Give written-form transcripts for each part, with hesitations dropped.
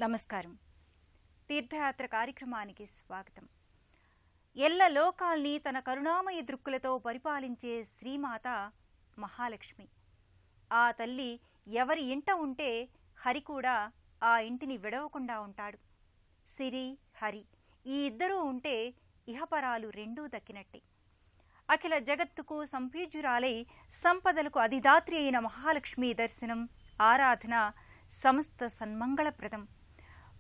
నమస్కారం. తీర్థయాత్ర కార్యక్రమానికి స్వాగతం. ఎల్ల లోకాల్ని తన కరుణామయ దృక్కులతో పరిపాలించే శ్రీమాత మహాలక్ష్మి. ఆ తల్లి ఎవరి ఇంట ఉంటే హరి కూడా ఆ ఇంటిని విడవకుండా ఉంటాడు. సిరి, హరి ఈ ఇద్దరూ ఉంటే ఇహపరాలు రెండూ దక్కినట్టే. అఖిల జగత్తుకు సంపూజ్యురాలై సంపదలకు అధిదాత్రి అయిన మహాలక్ష్మి దర్శనం, ఆరాధన సమస్త సన్మంగళప్రదం.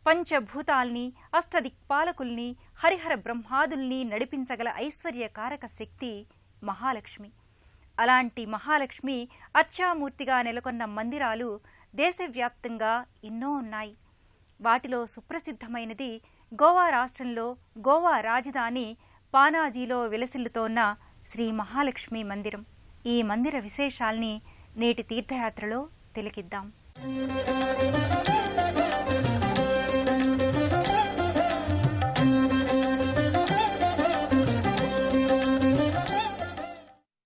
పంచభూతాల్ని, అష్టదిక్పాలకుల్ని, హరిహర బ్రహ్మాదుల్ని నడిపించగల ఐశ్వర్యకారక శక్తి మహాలక్ష్మి. అలాంటి మహాలక్ష్మి అర్చామూర్తిగా నెలకొన్న మందిరాలు దేశవ్యాప్తంగా ఎన్నో ఉన్నాయి. వాటిలో సుప్రసిద్ధమైనది గోవా రాష్ట్రంలో గోవా రాజధాని పానాజీలో విలసిల్లుతోన్న శ్రీ మహాలక్ష్మి మందిరం. ఈ మందిర విశేషాల్ని నేటి తీర్థయాత్రలో తిలకిద్దాం.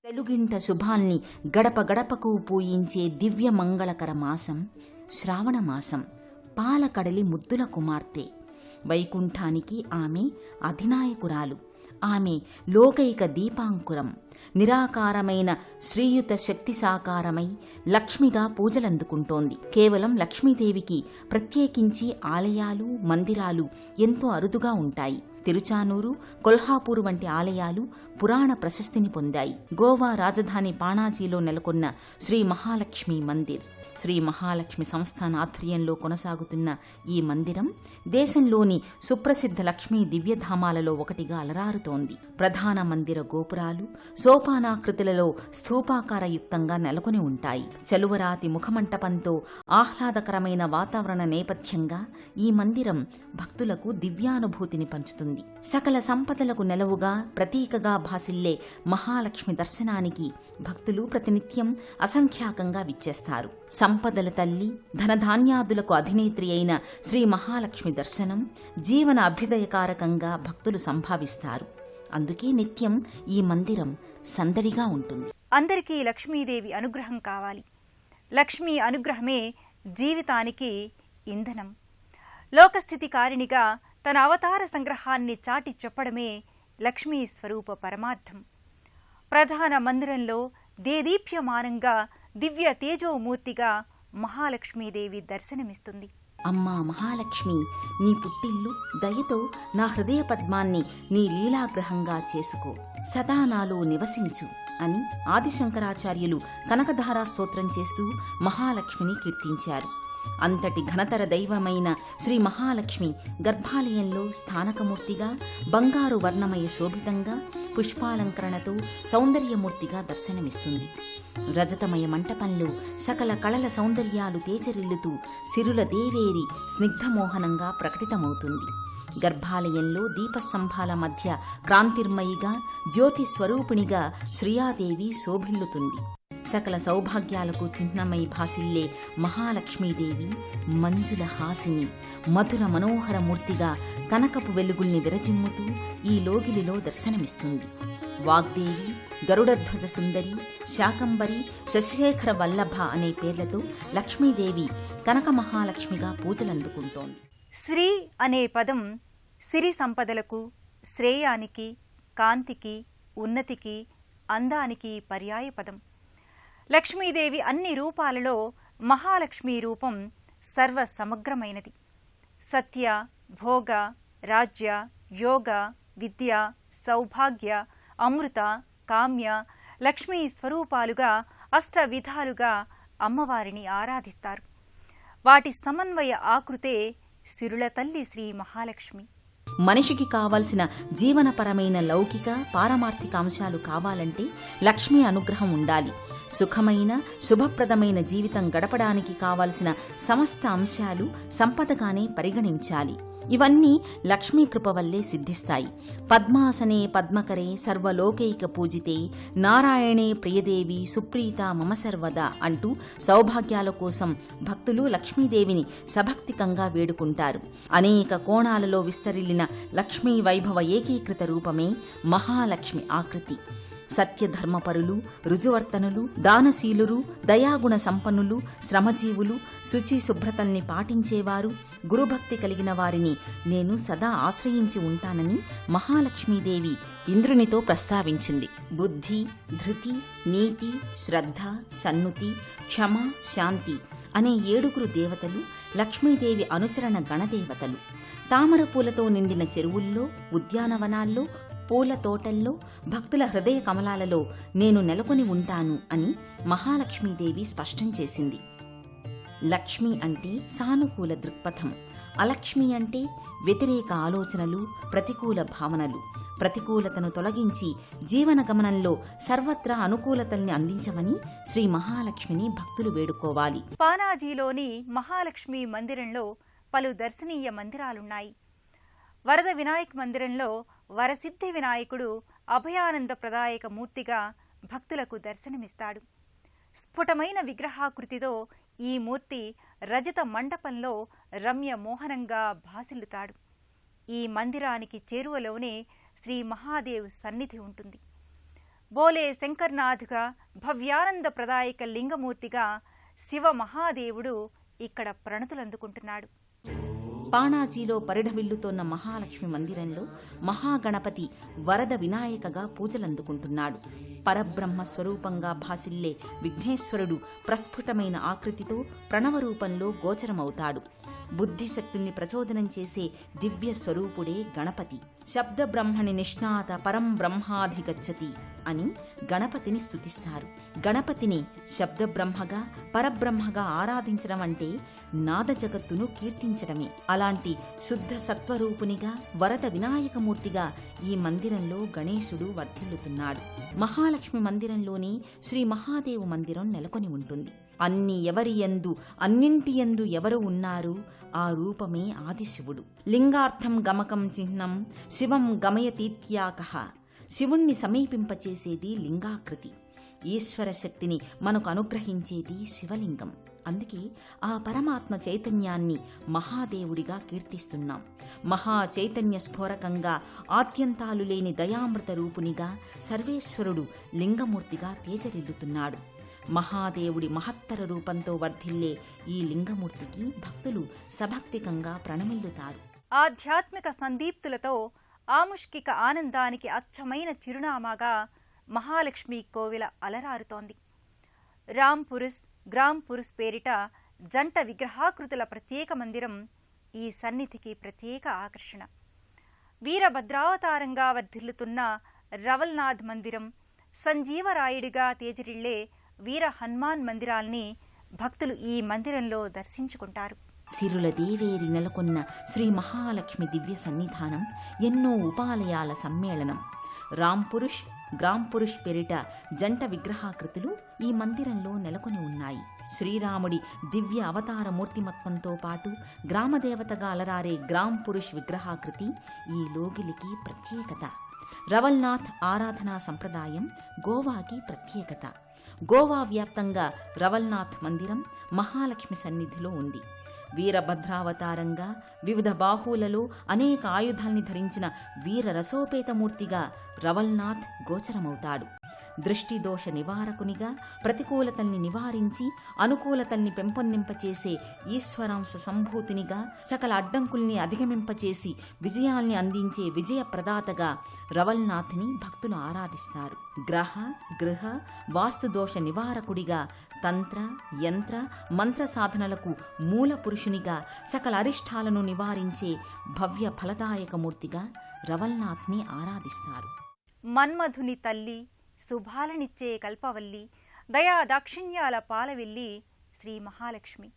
తెలుగింట శుభాల్ని గడప గడపకు పూయించే దివ్య మంగళకర మాసం శ్రావణ మాసం. పాలకడలి ముద్దుల కుమార్తె. వైకుంఠానికి ఆమె అధినాయకురాలు. ఆమె లోకైక దీపాంకురం. నిరాకారమైన శ్రీయుత శక్తి సాకారమై లక్ష్మిగా పూజలందుకుంటోంది. కేవలం లక్ష్మీదేవికి ప్రత్యేకించి ఆలయాలు, మందిరాలు ఎంతో అరుదుగా ఉంటాయి. తిరుచానూరు, కొల్హాపూరు వంటి ఆలయాలు పురాణ ప్రశస్తిని పొందాయి. గోవా రాజధాని పాణాజీలో నెలకొన్న శ్రీ మహాలక్ష్మి మందిర్, శ్రీ మహాలక్ష్మి సంస్థాన ఆధ్వర్యంలో కొనసాగుతున్న ఈ మందిరం దేశంలోని సుప్రసిద్ధ లక్ష్మీ దివ్యధామాలలో ఒకటిగా అలరారుతోంది. ప్రధాన మందిర గోపురాలు సోపానాకృతులలో స్థూపాకారయుక్తంగా నెలకొని ఉంటాయి. చలువరాతి ముఖమంటపంతో ఆహ్లాదకరమైన వాతావరణ నేపథ్యంగా ఈ మందిరం భక్తులకు దివ్యానుభూతిని పంచుతుంది. సకల సంపదలకు నెలవుగా ప్రతీకగా భాసిల్లే మహాలక్ష్మి దర్శనానికి భక్తులు ప్రతినిత్యం అసంఖ్యాకంగా విచ్చేస్తారు. సంపదల తల్లి, ధనధాన్యాదులకు అధినేత్రి అయిన శ్రీ మహాలక్ష్మి దర్శనం జీవన అభ్యుదయకారకంగా భక్తులు సంభావిస్తారు. అందుకే నిత్యం ఈ మందిరం సందడిగా ఉంటుంది. అందరికీ లక్ష్మీదేవి అనుగ్రహం కావాలి. లక్ష్మీ అనుగ్రహమే జీవితానికి ఇంధనం. లోకస్థితి కారిణిగా తన అవతార సంగ్రహాన్ని చాటి చెప్పడమే లక్ష్మీ స్వరూప పరమార్థం. ప్రధాన మందిరంలో దేదీప్యమానంగా దివ్య తేజోమూర్తిగా మహాలక్ష్మీదేవి దర్శనమిస్తుంది. అమ్మా మహాలక్ష్మి, నీ పుట్టిల్లు దయతో నా హృదయ పద్మాన్ని నీ లీలాగ్రహంగా చేసుకో, సదా నాలో నివసించు అని ఆదిశంకరాచార్యులు కనకధారా స్తోత్రం చేస్తూ మహాలక్ష్మిని కీర్తించారు. అంతటి ఘనతర దైవమైన శ్రీ మహాలక్ష్మి గర్భాలయంలో స్థానకమూర్తిగా, బంగారు వర్ణమయ శోభితంగా, పుష్పాలంకరణతో సౌందర్యమూర్తిగా దర్శనమిస్తుంది. రజతమయ మంటపంలో సకల కళల సౌందర్యాలు తేజరిల్లుతూ సిరుల దేవేరి స్నిగ్ధమోహనంగా ప్రకటితమవుతుంది. గర్భాలయంలో దీపస్తంభాల మధ్య క్రాంతిర్మయిగా, జ్యోతి స్వరూపిణిగా శ్రీయాదేవి శోభిల్లుతుంది. సకల సౌభాగ్యాలకు చిహ్నమై భాసిల్లే మహాలక్ష్మీదేవి మంజుల హాసిని, మధుర మనోహర మూర్తిగా కనకపు వెలుగుల్ని విరజిమ్ముతూ ఈ లోగిలిలో దర్శనమిస్తుంది. వాగ్దేవి, గరుడధ్వజ సుందరి, శాకంబరి, శశిశేఖర వల్లభ అనే పేర్లతో లక్ష్మీదేవి కనక మహాలక్ష్మిగా పూజలందుకుంటోంది. శ్రీ అనే పదం సిరి సంపదలకు, శ్రేయానికి, కాంతికి, ఉన్నతికి, అందానికి పర్యాయ పదం. లక్ష్మీదేవి అన్ని రూపాలలో మహాలక్ష్మి రూపం సర్వ సమగ్రమైనది. సత్య, భోగ, రాజ్య, యోగ, విద్య, సౌభాగ్య, అమృత, కామ్య, లక్ష్మీ స్వరూపాలుగా అష్ట విధాలుగా అమ్మవారిని ఆరాధిస్తారు. వాటి సమన్వయ ఆకృతే సిరుల తల్లి శ్రీ మహాలక్ష్మి. మనిషికి కావలసిన జీవనపరమైన లౌకిక, పారమార్థిక అంశాలు కావాలంటే లక్ష్మీ అనుగ్రహం ఉండాలి. సుఖమైన, శుభప్రదమైన జీవితం గడపడానికి కావలసిన సమస్త అంశాలు సంపదగానే పరిగణించాలి. ఇవన్నీ లక్ష్మీ కృప వల్లే సిద్ధిస్తాయి. పద్మాసనే పద్మకరే సర్వలోకైక పూజితే నారాయణే ప్రియదేవి సుప్రీత మమ సర్వదా అంటూ సౌభాగ్యాల కోసం భక్తులు లక్ష్మీదేవిని సభక్తికంగా వేడుకుంటారు. అనేక కోణాలలో విస్తరిల్లిన లక్ష్మీ వైభవ ఏకీకృత రూపమే మహాలక్ష్మి ఆకృతి. సత్యధర్మపరులు, రుజువర్తనులు, దానశీలురు, దయాగుణ సంపన్నులు, శ్రమజీవులు, శుచి శుభ్రతల్ని పాటించేవారు, గురుభక్తి కలిగిన వారిని నేను సదా ఆశ్రయించి ఉంటానని మహాలక్ష్మీదేవి ఇంద్రునితో ప్రస్తావించింది. బుద్ధి, ధృతి, నీతి, శ్రద్ధ, సన్నుతి, క్షమ, శాంతి అనే 7 దేవతలు లక్ష్మీదేవి అనుచరణ గణదేవతలు. తామర పూలతో నిండిన చెరువుల్లో, ఉద్యానవనాల్లో, పూల తోటల్లో, భక్తుల హృదయ కమలాలలో నేను నెలకొని ఉంటాను అని మహాలక్ష్మీదేవి స్పష్టం చేసింది. లక్ష్మి అంటే సానుకూల దృక్పథం, అలక్ష్మి అంటే వ్యతిరేక ఆలోచనలు, ప్రతికూల భావనలు. ప్రతికూలతను తొలగించి జీవన గమనంలో సర్వత్రా అనుకూలతల్ని అందించమని శ్రీ మహాలక్ష్మిని భక్తులు వేడుకోవాలి. పానాజీలోని మహాలక్ష్మి మందిరంలో పలు దర్శనీయ మందిరాలున్నాయి. వరద వినాయక్ మందిరంలో వరసిద్ధి వినాయకుడు అభయానంద ప్రదాయక మూర్తిగా భక్తులకు దర్శనమిస్తాడు. స్ఫుటమైన విగ్రహాకృతితో ఈ మూర్తి రజత మండపంలో రమ్య మోహనంగా భాసిల్లుతాడు. ఈ మందిరానికి చేరువలోనే శ్రీ మహాదేవ్ సన్నిధి ఉంటుంది. బోలే శంకర్నాథ్గా భవ్యానంద ప్రదాయక లింగమూర్తిగా శివ మహాదేవుడు ఇక్కడ ప్రణతులందుకుంటున్నాడు. పాణాజీలో పరిఢవిల్లుతోన్న మహాలక్ష్మి మందిరంలో మహాగణపతి వరద వినాయకగా పూజలందుకుంటున్నాడు. పరబ్రహ్మ స్వరూపంగా భాసిల్లే విఘ్నేశ్వరుడు ప్రస్ఫుటమైన ఆకృతితో ప్రణవరూపంలో గోచరమవుతాడు. బుద్ధిశక్తుల్ని ప్రచోదనం చేసే దివ్య స్వరూపుడే గణపతి. శబ్ద బ్రహ్మణి నిష్ణాత పరం బ్రహ్మాధిగచ్చతి అని గణపతిని స్తుతిస్తారు. గణపతిని శబ్దబ్రహ్మగా, పరబ్రహ్మగా ఆరాధించడం అంటే నాద జగత్తును కీర్తించడమే. అలాంటి శుద్ధ సత్వరూపునిగా, వరద వినాయకమూర్తిగా ఈ మందిరంలో గణేశుడు వర్ధిల్లుతున్నాడు. మహాలక్ష్మి మందిరంలోని శ్రీ మహాదేవు మందిరం నెలకొని ఉంటుంది. అన్ని ఎవరి యందు, అన్నింటి యందు ఎవరు ఉన్నారు, ఆ రూపమే ఆదిశివుడు. లింగార్థం గమకం చిహ్నం శివం గమయతీత్యాకః. శివుణ్ణి సమీపింపచేసేది లింగాకృతి. ఈశ్వర శక్తిని మనకు అనుగ్రహించేది శివలింగం. అందుకే ఆ పరమాత్మ చైతన్యాన్ని మహాదేవుడిగా కీర్తిస్తున్నాం. మహా చైతన్య స్ఫోరకంగా, ఆద్యంతాలు లేని దయామృత రూపునిగా సర్వేశ్వరుడు లింగమూర్తిగా తేజరిల్లుతున్నాడు. మహాదేవుడి మహత్తర రూపంతో వర్ధిల్లే ఈ లింగమూర్తికి భక్తులు సభక్తికంగా ప్రణమిల్లుతారు. ఆధ్యాత్మిక సందీప్తులతో ఆముష్కిక ఆనందానికి అచ్చమైన చిరునామాగా మహాలక్ష్మి కోవిల అలరారుతోంది. రామ్ పురుష్, గ్రామ్ పురుష్ పేరిట జంట విగ్రహాకృతుల ప్రత్యేక మందిరం ఈ సన్నిధికి ప్రత్యేక ఆకర్షణ. వీరభద్రావతారంగా వర్ధిల్లుతున్న రవల్నాథ్ మందిరం, సంజీవరాయుడిగా తేజరిళ్లే వీర హనుమాన్ మందిరాల్ని భక్తులు ఈ మందిరంలో దర్శించుకుంటారు. సిరుల దేవేరి నెలకొన్న శ్రీ మహాలక్ష్మి దివ్య సన్నిధానం ఎన్నో ఉపాలయాల సమ్మేళనం. రామ్ పురుష్, గ్రామ్ పురుష్ పేరిట జంట విగ్రహాకృతులు ఈ మందిరంలో నెలకొని ఉన్నాయి. శ్రీరాముడి దివ్య అవతార మూర్తిమత్వంతో పాటు గ్రామదేవతగా అలరారే గ్రామ్ పురుష్ విగ్రహాకృతి ఈ లోగిలికి ప్రత్యేకత. రవల్నాథ్ ఆరాధనా సంప్రదాయం గోవాకి ప్రత్యేకత. గోవా వ్యాప్తంగా రవల్నాథ్ మందిరం మహాలక్ష్మి సన్నిధిలో ఉంది. వీరభద్రావతారంగా వివిధ బాహువులలో అనేక ఆయుధాల్ని ధరించిన వీర రసోపేతమూర్తిగా రవల్నాథ్ గోచరమవుతాడు. దృష్టి దోష నివారకునిగా, ప్రతికూలతల్ని నివారించి అనుకూలతల్ని పెంపొందింపచేసే ఈశ్వరాంశ సంభూతినిగా, సకల అడ్డంకుల్ని అధిగమింపచేసి విజయాల్ని అందించే విజయ ప్రదాతగా రవల్నాథ్ని భక్తులు ఆరాధిస్తారు. గ్రహ, గృహ, వాస్తుదోష నివారకుడిగా, తంత్ర, యంత్ర, మంత్ర సాధనలకు మూల పురుషునిగా, సకల అరిష్టాలను నివారించే భవ్య ఫలదాయకమూర్తిగా రవల్నాథ్ని ఆరాధిస్తారు. మన్మధుని తల్లి, శుభాలనిచ్చే కల్పవల్లి, దయా దాక్షిణ్యాల పాలవెల్లి శ్రీ మహాలక్ష్మి.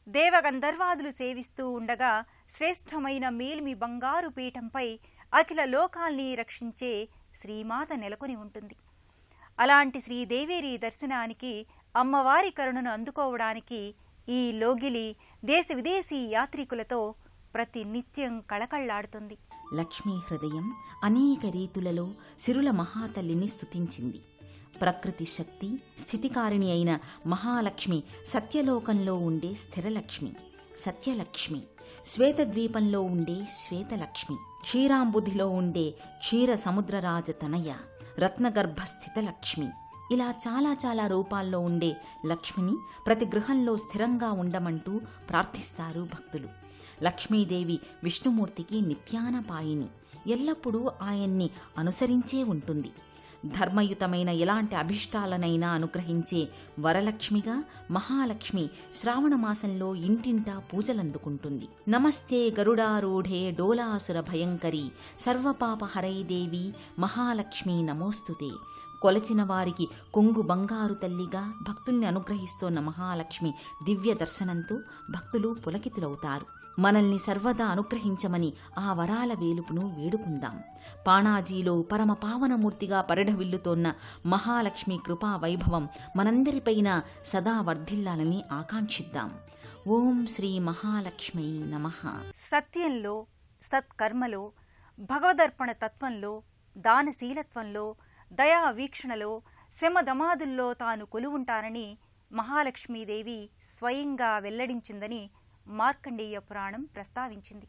దేవగంధర్వాదులు సేవిస్తూ ఉండగా శ్రేష్టమైన మేల్మి బంగారు పీఠంపై అఖిల లోకాల్ని రక్షించే శ్రీమాత నెలకొని ఉంటుంది. అలాంటి శ్రీదేవేరి దర్శనానికి, అమ్మవారి కరుణను అందుకోవడానికి ఈ లోగిలి దేశ విదేశీ యాత్రికులతో ప్రతి నిత్యం కళకళ్లాడుతుంది. లక్ష్మీ హృదయం అనేక రీతులలో సిరుల మహాతల్లిని స్తుతించింది. ప్రకృతి శక్తి, స్థితికారిణి అయిన మహాలక్ష్మి సత్యలోకంలో ఉండే స్థిరలక్ష్మి, సత్యలక్ష్మి. శ్వేతద్వీపంలో ఉండే శ్వేతలక్ష్మి, క్షీరాంబుధిలో ఉండే క్షీర సముద్రరాజ తనయ, రత్నగర్భస్థిత లక్ష్మి. ఇలా చాలా చాలా రూపాల్లో ఉండే లక్ష్మిని ప్రతి గృహంలో స్థిరంగా ఉండమంటూ ప్రార్థిస్తారు భక్తులు. లక్ష్మీదేవి విష్ణుమూర్తికి నిత్యానపాయిని, ఎల్లప్పుడూ ఆయన్ని అనుసరించే ఉంటుంది. ధర్మయుతమైన ఎలాంటి అభిష్టాలనైనా అనుగ్రహించే వరలక్ష్మిగా మహాలక్ష్మి శ్రావణ మాసంలో ఇంటింటా పూజలందుకుంటుంది. నమస్తే గరుడారూఢే డోలాసుర భయంకరి సర్వపాపహరై దేవి మహాలక్ష్మి నమోస్తుతే. కొలచిన వారికి కొంగు బంగారు తల్లిగా భక్తుల్ని అనుగ్రహిస్తోన్న మహాలక్ష్మి దివ్య దర్శనంతో భక్తులు పులకితులవుతారు. మనల్ని సర్వదా అనుగ్రహించమని ఆ వరాల వేలుపును వేడుకుందాం. పాణాజీలో పరమ పావనమూర్తిగా పరిఢవిల్లుతోన్న మహాలక్ష్మి కృపా వైభవం మనందరిపైన సదా వర్ధిల్లాలని ఆకాంక్షిద్దాం. ఓం శ్రీ మహాలక్ష్మీ నమః. సత్యంలో, సత్కర్మలో, భగవదర్పణ తత్వంలో, దానశీలత్వంలో, దయా వీక్షణలో, శమదమాదుల్లో తాను కొలువుంటానని మహాలక్ష్మీదేవి స్వయంగా వెల్లడించిందని మార్కండేయ పురాణం ప్రస్తావించింది.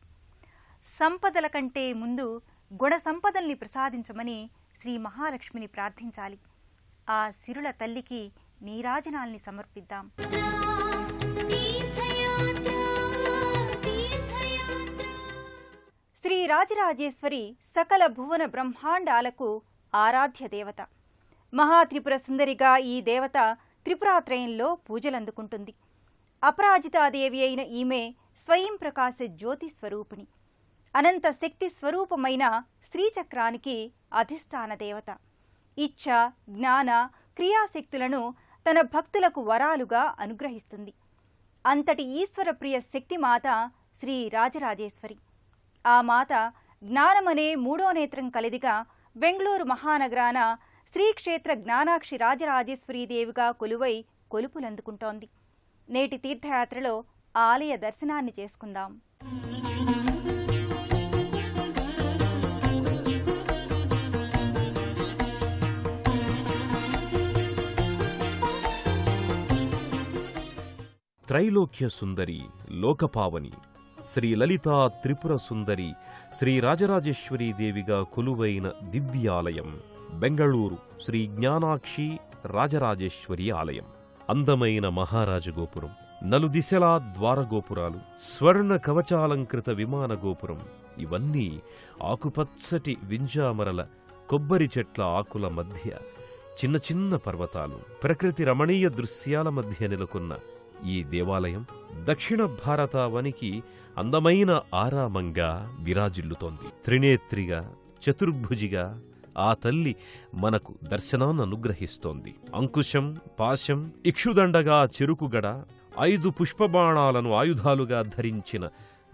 సంపదల కంటే ముందు గుణ సంపదల్ని ప్రసాదించమని శ్రీ మహాలక్ష్మిని ప్రార్థించాలి. ఆ సిరుల తల్లికి నీరాజనాల్ని సమర్పిద్దాం. శ్రీ రాజరాజేశ్వరి సకల భువన బ్రహ్మాండాలకు ఆరాధ్య దేవత. మహాత్రిపుర సుందరిగా ఈ దేవత త్రిపురాత్రయంలో పూజలందుకుంటుంది. అపరాజితాదేవి అయిన ఈమె స్వయం ప్రకాశ జ్యోతి స్వరూపిణి. అనంత శక్తి స్వరూపమైన శ్రీచక్రానికి అధిష్టాన దేవత. ఇచ్ఛ, జ్ఞాన, క్రియాశక్తులను తన భక్తులకు వరాలుగా అనుగ్రహిస్తుంది. అంతటి ఈశ్వరప్రియ శక్తిమాత శ్రీ రాజరాజేశ్వరి. ఆ మాత జ్ఞానమనే మూడో నేత్రం కలిదిగా బెంగళూరు మహానగరాన శ్రీక్షేత్ర జ్ఞానాక్షి రాజరాజేశ్వరీదేవిగా కొలువై కొలుపులందుకుంటోంది. నేటి తీర్థయాత్రలో ఆలయ దర్శనాన్ని చేసుకుందాం. త్రైలోక్య సుందరి, లోకపావని శ్రీ లలితా త్రిపుర సుందరి శ్రీ రాజరాజేశ్వరీ దేవిగా కొలువైన దివ్యాలయం బెంగళూరు శ్రీ జ్ఞానాక్షి రాజరాజేశ్వరి ఆలయం. అందమైన మహారాజగోపురం, నలుదిశలా ద్వారగోపురాలు, స్వర్ణ కవచాలంకృత విమాన గోపురం, ఇవన్నీ ఆకుపచ్చటి వింజామరల కొబ్బరి చెట్ల ఆకుల మధ్య చిన్న చిన్న పర్వతాలు, ప్రకృతి రమణీయ దృశ్యాల మధ్య నెలకొన్న ఈ దేవాలయం దక్షిణ భారతావనికి అందమైన ఆరామంగా విరాజిల్లుతోంది. త్రినేత్రిగా, చతుర్భుజిగా ఆ తల్లి మనకు దర్శనాన్ని అనుగ్రహిస్తోంది. అంకుశం, పాశం, ఇక్షుదండగా చెరుకుగడ, 5 పుష్పబాణాలను ఆయుధాలుగా ధరించిన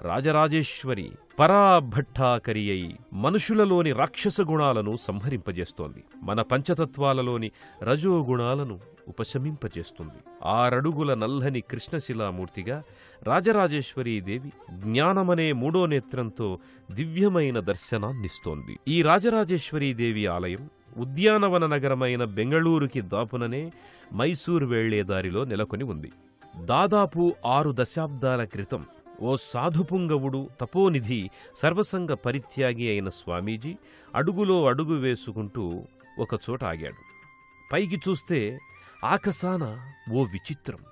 రాజరాజేశ్వరి పరాభట్టాకరి అయి మనుషులలోని రాక్షస గుణాలను సంహరింపజేస్తోంది. మన పంచతత్వాలలోని రజోగుణాలను ఉపశమింపజేస్తుంది. 6 అడుగుల నల్లని కృష్ణశిలామూర్తిగా రాజరాజేశ్వరీదేవి జ్ఞానమనే మూడో నేత్రంతో దివ్యమైన దర్శనాన్నిస్తోంది. ఈ రాజరాజేశ్వరీదేవి ఆలయం ఉద్యానవన నగరమైన బెంగళూరుకి దాపుననే మైసూరు వెళ్లే దారిలో నెలకొని ఉంది. దాదాపు 6 దశాబ్దాల క్రితం ఓ సాధుపుంగవుడు, తపోనిధి, సర్వసంగ పరిత్యాగి అయిన స్వామీజీ అడుగులో అడుగు వేసుకుంటూ ఒకచోట ఆగాడు. పైకి చూస్తే ఆకాశాన ఓ విచిత్రం,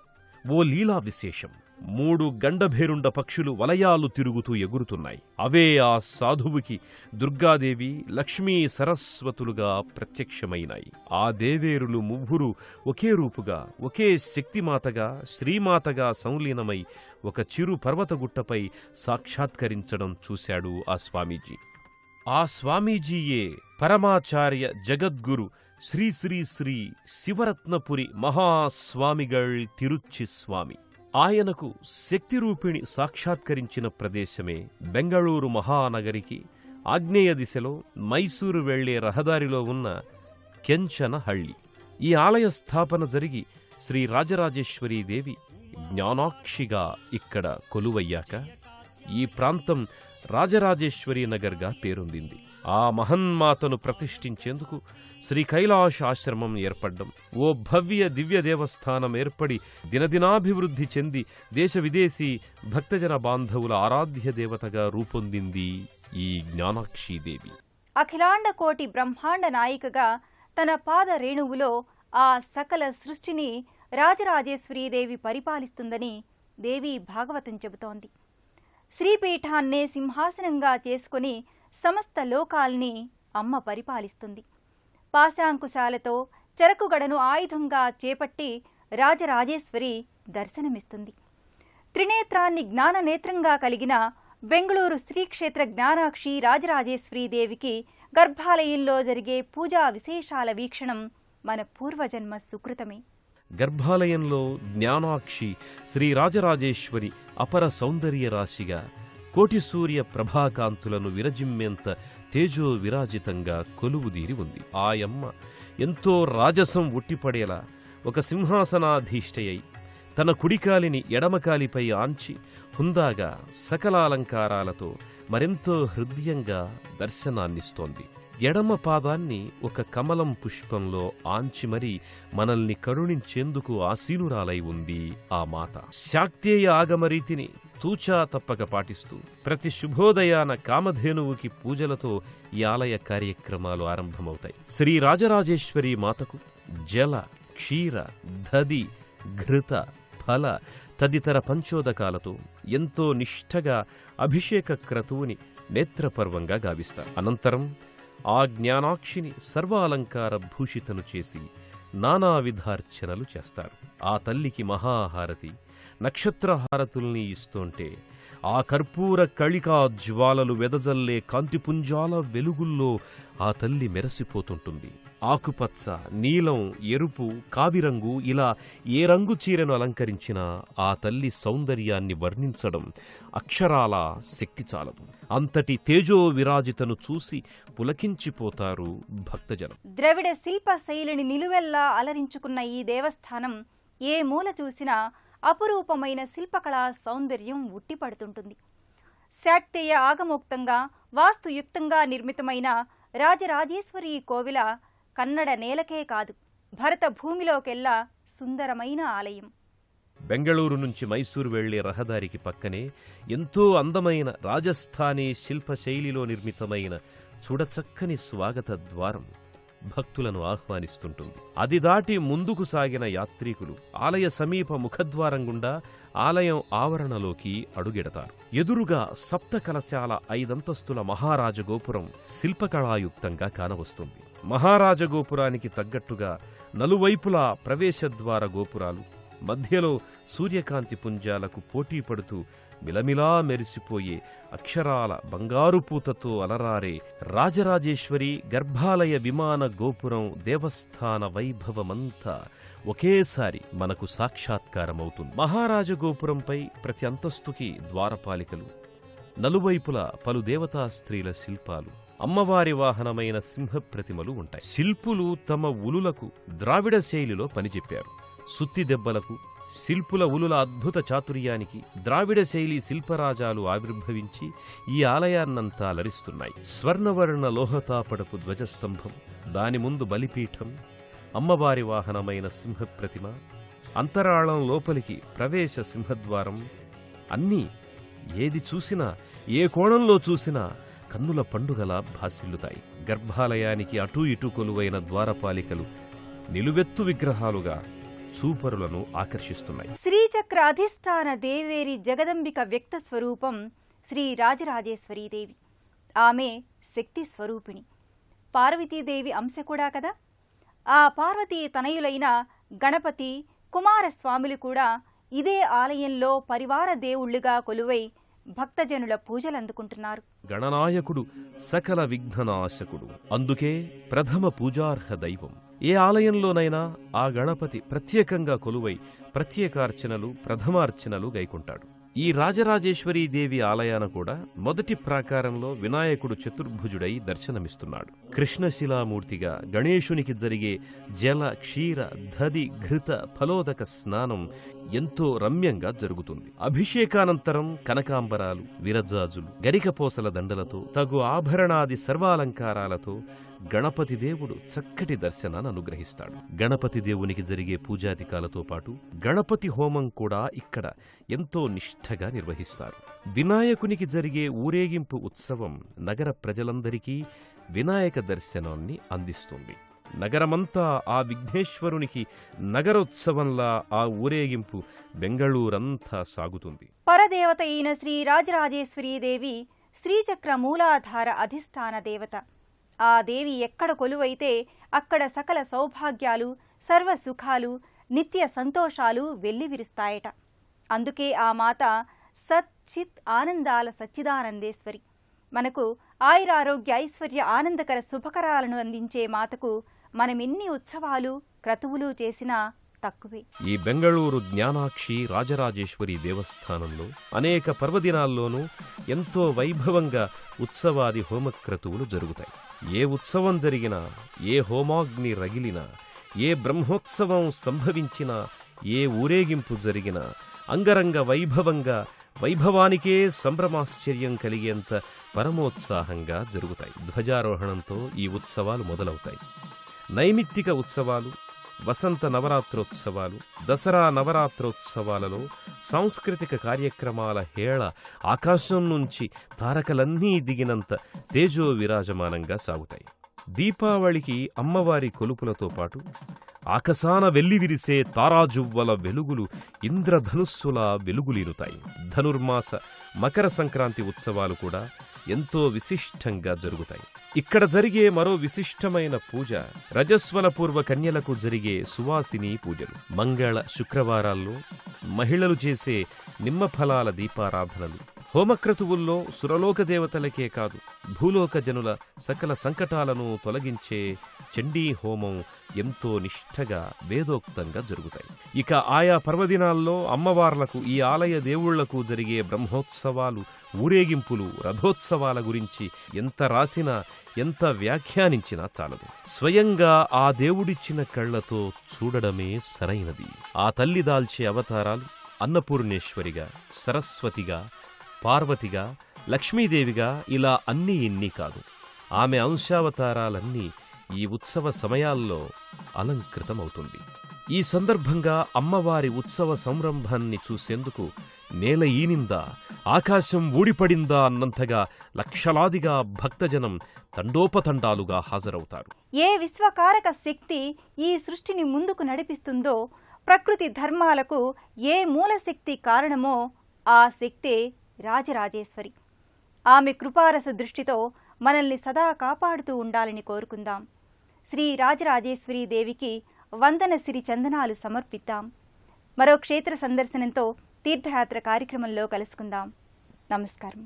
ఓ లీలా విశేషం. 3 గండభేరుండ పక్షులు వలయాలు తిరుగుతూ ఎగురుతున్నాయి. అవే ఆ సాధువుకి దుర్గాదేవి, లక్ష్మీ సరస్వతులుగా ప్రత్యక్షమైనాయి. ఆ దేవేరులు ముగ్గురు ఒకే రూపుగా, ఒకే శక్తిమాతగా, శ్రీమాతగా సంలీనమై ఒక చిరు పర్వతగుట్టపై సాక్షాత్కరించడం చూశాడు ఆ స్వామీజీ. ఆ స్వామీజీయే పరమాచార్య జగద్గురు శ్రీ శ్రీ శ్రీ శివరత్నపురి మహాస్వామిగళ్ తిరుచి స్వామి. ఆయనకు శక్తిరూపిణి సాక్షాత్కరించిన ప్రదేశమే బెంగళూరు మహానగరికి ఆగ్నేయ దిశలో మైసూరు వెళ్లే రహదారిలో ఉన్న కెంచనహళ్లి. ఈ ఆలయ స్థాపన జరిగి శ్రీ రాజరాజేశ్వరీదేవి జ్ఞానాక్షిగా ఇక్కడ కొలువయ్యాక ఈ ప్రాంతం రాజరాజేశ్వరీ నగర్గా పేరొందింది. ఆ మహన్మాతను ప్రతిష్ఠించేందుకు శ్రీ కైలాష్ ఆశ్రమం ఏర్పడ్డం, ఓ భవ్య దివ్య దేవస్థానం ఏర్పడి దినదినాభివృద్ధి చెంది దేశ విదేశీ భక్తజన బాంధవుల ఆరాధ్య దేవతగా రూపొందింది ఈ జ్ఞానాక్షీదేవి. అఖిలాండ కోటి బ్రహ్మాండ నాయికగా తన పాద రేణువులో ఆ సకల సృష్టిని రాజరాజేశ్వరీదేవి పరిపాలిస్తుందని దేవి భాగవతం చెబుతోంది. శ్రీపీఠాన్నే సింహాసనంగా చేసుకుని సమస్త లోకాల్ని అమ్మ పరిపాలిస్తుంది. పాశాంకుశాలతో చెరకుగడను ఆయుధంగా చేపట్టి రాజరాజేశ్వరి దర్శనమిస్తుంది. త్రినేత్రాన్ని జ్ఞాననేత్రంగా కలిగిన బెంగళూరు శ్రీక్షేత్ర జ్ఞానాక్షి రాజరాజేశ్వరీదేవికి గర్భాలయంలో జరిగే పూజా విశేషాల వీక్షణం మన పూర్వజన్మ సుకృతమే. గర్భాలయంలో జ్ఞానాక్షి శ్రీ రాజరాజేశ్వరి అపర సౌందర్య రాశిగా కోటి సూర్య ప్రభాకాంతులను విరజిమ్మేంత తేజో విరాజితంగా కొలువుదీరి ఉంది. ఆయమ్మ ఎంతో రాజసం ఉట్టిపడేలా ఒక సింహాసనాధీష్టయై తన కుడికాలిని ఎడమకాలిపై ఆంచి హుందాగా సకల అలంకారాలతో మరెంతో హృదయంగా దర్శనాన్నిస్తోంది. ఎడమ పాదాన్ని ఒక కమలం పుష్పంలో ఆంచి మరీ మనల్ని కరుణించేందుకు ఆసీనురాలై ఉంది ఆ మాత. శాక్తేయ ఆగమరీతిని తూచా తప్పక పాటిస్తూ ప్రతి శుభోదయాన కామధేనువుకి పూజలతో ఈ ఆలయ కార్యక్రమాలు ఆరంభమవుతాయి. శ్రీ రాజరాజేశ్వరి మాతకు జల, క్షీర, దధి, ఘృత, ఫల తదితర పంచోదకాలతో ఎంతో నిష్ఠగా అభిషేక క్రతువుని నేత్రపర్వంగా గావిస్తారు. అనంతరం ఆ జ్ఞానాక్షిని సర్వాలంకార భూషితను చేసి నానావిధార్చనలు చేస్తారు. ఆ తల్లికి మహాహారతి, నక్షత్రహారతుల్ని ఇస్తోంటే ఆ కర్పూర కళికా జ్వాలలు వెదజల్లే కాంతిపుంజాల వెలుగుల్లో ఆ తల్లి మెరసిపోతుంటుంది. ఆకుపచ్చ, నీలం, ఎరుపు, కావిరంగు ఇలా ఏ రంగు చీరను అలంకరించినా ఆ తల్లి సౌందర్యాన్ని వర్ణించడం అక్షరాల శక్తి చాలదు. అంతటి తేజో విరాజితను చూసి పులకించిపోతారు భక్తజనం. ద్రవిడ శిల్ప శైలిని నిలువెల్లా అలరించుకున్న ఈ దేవస్థానం ఏ మూల చూసినా అపురూపమైన శిల్పకళా సౌందర్యం ఉట్టిపడుతుంటుంది. శాక్తేయ ఆగమోక్తంగా వాస్తుయుక్తంగా నిర్మితమైన రాజరాజేశ్వరి కోవిల కన్నడ నేలకే కాదు, భరత భూమిలోకెల్లా సుందరమైన ఆలయం. బెంగళూరు నుంచి మైసూరు వెళ్లే రహదారికి పక్కనే ఎంతో అందమైన రాజస్థానీ శిల్పశైలిలో నిర్మితమైన చూడచక్కని స్వాగత ద్వారం భక్తులను ఆహ్వానిస్తుంటుంది. అది దాటి ముందుకు సాగిన యాత్రికులు ఆలయ సమీప ముఖద్వారం గుండా ఆలయం ఆవరణలోకి అడుగెడతారు. ఎదురుగా సప్త కలశాల 5 అంతస్తుల మహారాజగోపురం శిల్పకళాయుక్తంగా కానవస్తుంది. మహారాజగోపురానికి తగ్గట్టుగా నలువైపులా ప్రవేశద్వార గోపురాలు, మధ్యలో సూర్యకాంతి పుంజాలకు పోటీ పడుతూ మిలమిలా మెరిసిపోయే అక్షరాల బంగారు పూతతో అలరారే రాజరాజేశ్వరి గర్భాలయ విమాన గోపురం దేవస్థాన వైభవమంతా ఒకేసారి మనకు సాక్షాత్కారమవుతుంది. మహారాజగోపురంపై ప్రతి అంతస్తుకి ద్వారపాలికలు, నలువైపులా పలు దేవతా స్త్రీల శిల్పాలు, అమ్మవారి వాహనమైన సింహప్రతిమలు ఉంటాయి. శిల్పులు తమ ఉలులకు ద్రావిడ శైలిలో పనిచెప్పారు. సుత్తి దెబ్బలకు, శిల్పుల ఉలుల అద్భుత చాతుర్యానికి ద్రావిడ శైలి శిల్పరాజాలు ఆవిర్భవించి ఈ ఆలయాన్నంతా అలరిస్తున్నాయి. స్వర్ణవర్ణ లోహతాపడపు ధ్వజస్తంభం, దాని ముందు బలిపీఠం, అమ్మవారి వాహనమైన సింహప్రతిమ, అంతరాళం లోపలికి ప్రవేశ సింహద్వారం అన్నీ ఏది చూసినా, ఏ కోణంలో చూసినా కన్నుల పండుగలా భాసిల్లుతాయి. గర్భాలయానికి అటూ ఇటూ కొలువైన ద్వారపాలికలు నిలువెత్తు విగ్రహాలుగా చూపరులను ఆకర్షిస్తున్నాయి. శ్రీచక్ర అధిష్టాన దేవేరి జగదంబిక వ్యక్త స్వరూపం శ్రీ రాజరాజేశ్వరీదేవి. ఆమె శక్తి స్వరూపిణి, పార్వతీదేవి అంశ కూడా కదా. ఆ పార్వతీ తనయులైన గణపతి, కుమారస్వాములు కూడా ఇదే ఆలయంలో పరివార దేవుళ్లుగా కొలువై భక్తజనుల పూజలందుకుంటున్నారు. గణనాయకుడు సకల విఘ్ననాశకుడు, అందుకే ప్రథమ పూజార్హ దైవం. ఏ ఆలయంలోనైనా ఆ గణపతి ప్రత్యేకంగా కొలువై ప్రత్యేకార్చనలు, ప్రథమార్చనలు గైకుంటాడు. ఈ రాజరాజేశ్వరీదేవి ఆలయాన కూడా మొదటి ప్రాకారంలో వినాయకుడు చతుర్భుజుడై దర్శనమిస్తున్నాడు. కృష్ణశిలామూర్తిగా గణేశునికి జరిగే జల, క్షీర, దధి, ఘృత, ఫలోదక స్నానం ఎంతో రమ్యంగా జరుగుతుంది. అభిషేకానంతరం కనకాంబరాలు, విరజాజులు, గరికపోసల దండలతో, తగు ఆభరణాది సర్వాలంకారాలతో గణపతి దేవుడు చక్కటి దర్శనాన్ని అనుగ్రహిస్తాడు. గణపతి దేవునికి జరిగే పూజాధికాలతో పాటు గణపతి హోమం కూడా ఇక్కడ ఎంతో నిష్ఠగా నిర్వహిస్తారు. వినాయకునికి జరిగే ఊరేగింపు ఉత్సవం నగర ప్రజలందరికీ వినాయక దర్శనాన్ని అందిస్తుంది. నగరమంతా ఆ విఘ్నేశ్వరునికి నగరోత్సవంలా ఆ ఊరేగింపు బెంగళూరంతా సాగుతుంది. పరదేవత అయిన శ్రీ రాజరాజేశ్వరీదేవి శ్రీచక్ర మూలాధార అధిష్టాన దేవత. ఆ దేవి ఎక్కడ కొలువైతే అక్కడ సకల సౌభాగ్యాలు, సర్వసుఖాలు, నిత్య సంతోషాలు వెల్లివిరుస్తాయట. అందుకే ఆ మాత సత్ చిత్ ఆనందాల సచ్చిదానందేశ్వరి. మనకు ఆయురారోగ్య ఐశ్వర్య ఆనందకర శుభకరాలను అందించే మాతకు మనమెన్ని ఉత్సవాలు క్రతువులు చేసినా తక్కువే. ఈ బెంగళూరు జ్ఞానాక్షి రాజరాజేశ్వరి దేవస్థానంలో అనేక పర్వదినాల్లోనూ ఎంతో వైభవంగా ఉత్సవాది హోమక్రతువులు జరుగుతాయి. ఏ ఉత్సవం జరిగినా, ఏ హోమాగ్ని రగిలినా, ఏ బ్రహ్మోత్సవం సంభవించినా, ఏ ఊరేగింపు జరిగినా అంగరంగ వైభవంగా, వైభవానికే సంభ్రమాశ్చర్యం కలిగేంత పరమోత్సాహంగా జరుగుతాయి. ధ్వజారోహణంతో ఈ ఉత్సవాలు మొదలవుతాయి. నైమిత్తిక ఉత్సవాలు, వసంత నవరాత్రోత్సవాలు, దసరా నవరాత్రోత్సవాలలో సాంస్కృతిక కార్యక్రమాల హేళ ఆకాశం నుంచి తారకలన్నీ దిగినంత తేజో విరాజమానంగా సాగుతాయి. దీపావళికి అమ్మవారి కొలుపులతో పాటు ఆకాశాన వెల్లివిరిసే తారాజువ్వల వెలుగులు ఇంద్రధనుస్సులా వెలుగులీనుతాయి. ధనుర్మాస మకర సంక్రాంతి ఉత్సవాలు కూడా ఎంతో విశిష్టంగా జరుగుతాయి. ఇక్కడ జరిగే మరో విశిష్టమైన పూజ రజస్వల పూర్వ కన్యలకు జరిగే సువాసిని పూజలు. మంగళ శుక్రవారాల్లో మహిళలు చేసే నిమ్మఫలాల దీపారాధనలు, హోమక్రతువుల్లో సురలోక దేవతలకే కాదు భూలోక జనుల సకల సంకటాలను తొలగించే చండీ హోమం ఎంతో నిష్ఠగా వేదోక్తంగా జరుగుతాయి. ఇక ఆయా పర్వదినాల్లో అమ్మవార్లకు, ఈ ఆలయ దేవుళ్లకు జరిగే బ్రహ్మోత్సవాలు, ఊరేగింపులు, రథోత్సవాల గురించి ఎంత రాసినా, ఎంత వ్యాఖ్యానించినా చాలదు. స్వయంగా ఆ దేవుడిచ్చిన కళ్లతో చూడడమే సరైనది. ఆ తల్లి దాల్చే అవతారాలు అన్నపూర్ణేశ్వరిగా, సరస్వతిగా, పార్వతిగా, లక్ష్మీదేవిగా ఇలా అన్నీ ఇన్ని కాదు. ఆమె అంశావతారాలన్నీ ఈ ఉత్సవ సమయాల్లో అలంకృతమవుతుంది. ఈ సందర్భంగా అమ్మవారి ఉత్సవ సంరంభాన్ని చూసేందుకు నేల ఈనిందా, ఆకాశం ఊడిపడిందా అన్నంతగా లక్షలాదిగా భక్తజనం తండోపతండాలుగా హాజరవుతారు. ఏ విశ్వకారక శక్తి ఈ సృష్టిని ముందుకు నడిపిస్తుందో, ప్రకృతి ధర్మాలకు ఏ మూలశక్తి కారణమో ఆ శక్తే రాజరాజేశ్వరి. ఆమె కృపారస దృష్టితో మనల్ని సదా కాపాడుతూ ఉండాలని కోరుకుందాం. శ్రీ రాజరాజేశ్వరీ దేవికి వందన సిరి చందనాలు సమర్పిద్దాం. మరో క్షేత్ర సందర్శనంతో తీర్థయాత్ర కార్యక్రమంలో కలుసుకుందాం. నమస్కారం.